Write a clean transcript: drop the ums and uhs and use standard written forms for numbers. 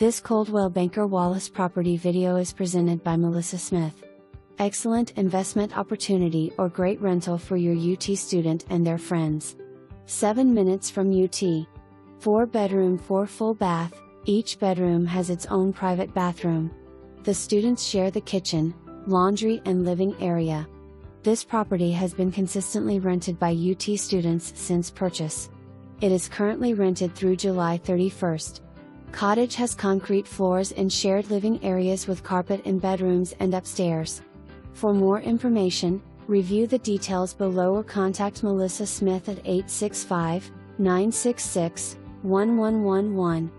This Coldwell Banker Wallace property video is presented by Melissa Smith. Excellent investment opportunity or great rental for your UT student and their friends. 7 minutes from UT. 4 bedroom, 4 full bath, each bedroom has its own private bathroom. The students share the kitchen, laundry and living area. This property has been consistently rented by UT students since purchase. It is currently rented through July 31st. Cottage has concrete floors and shared living areas with carpet in bedrooms and upstairs. For more information, review the details below or contact Melissa Smith at 865-966-1111.